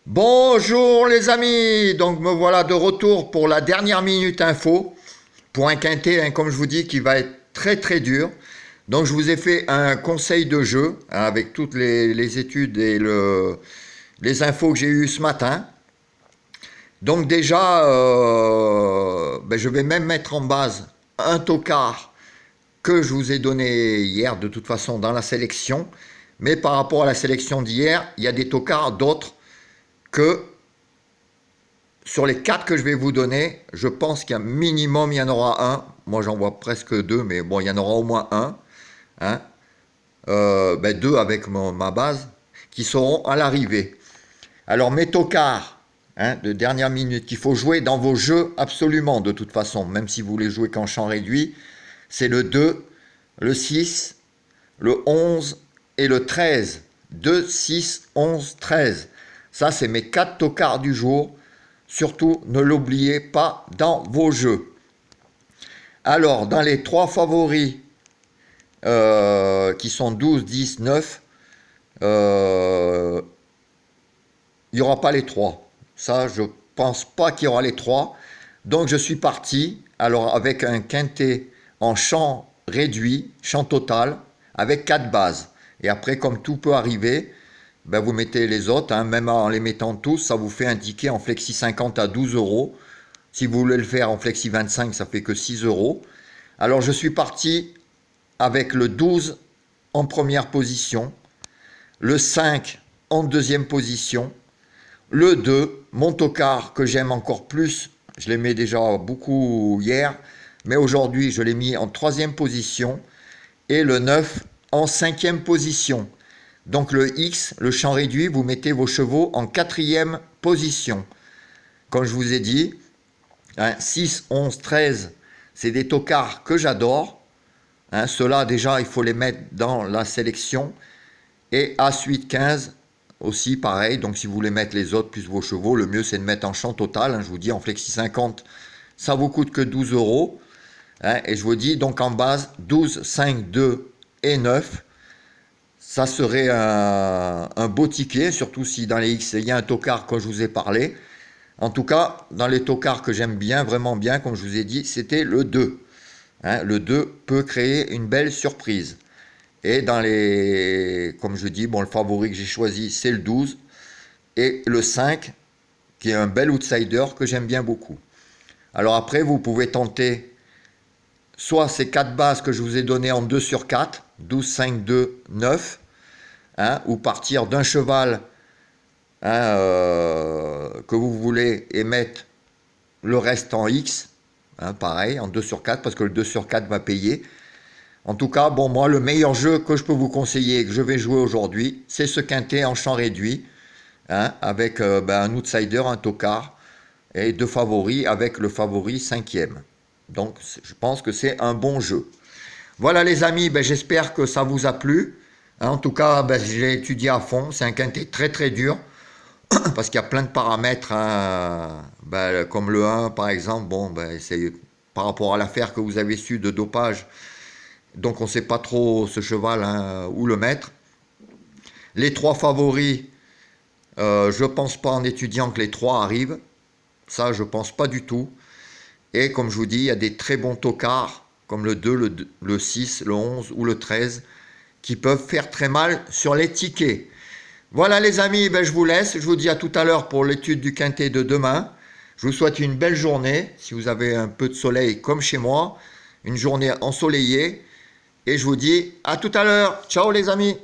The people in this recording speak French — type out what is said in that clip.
Bonjour les amis, donc me voilà de retour pour la dernière minute info, pour un quintet, comme je vous dis, qui va être très très dur. Donc je vous ai fait un conseil de jeu avec toutes les études et les infos que j'ai eues ce matin. Donc déjà, je vais même mettre en base un tocard que je vous ai donné hier, de toute façon dans la sélection. Mais par rapport à la sélection d'hier, il y a des tocards d'autres que sur les 4 que je vais vous donner, je pense qu'un minimum, il y en aura un. Moi, j'en vois presque 2, mais bon, il y en aura au moins un. Hein, 2 avec ma base, qui seront à l'arrivée. Alors, mes tocards de dernière minute qu'il faut jouer dans vos jeux absolument, de toute façon, même si vous voulez jouer qu'en champ réduit, c'est le 2, le 6, le 11 et le 13. 2, 6, 11, 13. Ça, c'est mes 4 tocards du jour. Surtout, ne l'oubliez pas dans vos jeux. Alors, dans les 3 favoris, qui sont 12, 10, 9, il n'y aura pas les 3. Ça, je pense pas qu'il y aura les 3. Donc, je suis parti, alors avec un quintet en champ réduit, champ total, avec 4 bases. Et après, comme tout peut arriver, vous mettez les autres, même en les mettant tous, ça vous fait un ticket en Flexi 50 à 12 euros. Si vous voulez le faire en Flexi 25, ça fait que 6 euros. Alors je suis parti avec le 12 en première position, le 5 en deuxième position, le 2, mon tocard que j'aime encore plus, je l'aimais déjà beaucoup hier, mais aujourd'hui je l'ai mis en troisième position, et le 9 en cinquième position. Donc le X, le champ réduit, vous mettez vos chevaux en quatrième position. Comme je vous ai dit, 6, 11, 13, c'est des tocards que j'adore. Ceux-là, déjà, il faut les mettre dans la sélection. Et As, 8, 15, aussi pareil. Donc si vous voulez mettre les autres plus vos chevaux, le mieux c'est de mettre en champ total. Je vous dis, en Flexi 50, ça vous coûte que 12 euros. Et je vous dis, donc en base, 12, 5, 2 et 9. Ça serait un beau ticket, surtout si dans les X, il y a un tocard que je vous ai parlé. En tout cas, dans les tocards que j'aime bien, vraiment bien, comme je vous ai dit, c'était le 2. Le 2 peut créer une belle surprise. Et dans les, comme je dis, le favori que j'ai choisi, c'est le 12. Et le 5, qui est un bel outsider que j'aime bien beaucoup. Alors après, vous pouvez tenter soit ces 4 bases que je vous ai données en 2 sur 4, 12, 5, 2, 9, ou partir d'un cheval que vous voulez et mettre le reste en X, pareil, en 2 sur 4, parce que le 2 sur 4 va payer. En tout cas, moi, le meilleur jeu que je peux vous conseiller et que je vais jouer aujourd'hui, c'est ce quintet en champ réduit, avec un outsider, un tocard, et 2 favoris avec le favori 5e. Donc, je pense que c'est un bon jeu. Voilà les amis, j'espère que ça vous a plu. En tout cas, je l'ai étudié à fond. C'est un quintet très très dur, parce qu'il y a plein de paramètres, comme le 1 par exemple. C'est par rapport à l'affaire que vous avez su de dopage. Donc on ne sait pas trop ce cheval où le mettre. Les 3 favoris, je ne pense pas en étudiant que les 3 arrivent. Ça, je ne pense pas du tout. Et comme je vous dis, il y a des très bons tocards, comme le 2, le 6, le 11 ou le 13, qui peuvent faire très mal sur les tickets. Voilà les amis, je vous laisse. Je vous dis à tout à l'heure pour l'étude du quintet de demain. Je vous souhaite une belle journée, si vous avez un peu de soleil comme chez moi. Une journée ensoleillée. Et je vous dis à tout à l'heure. Ciao les amis.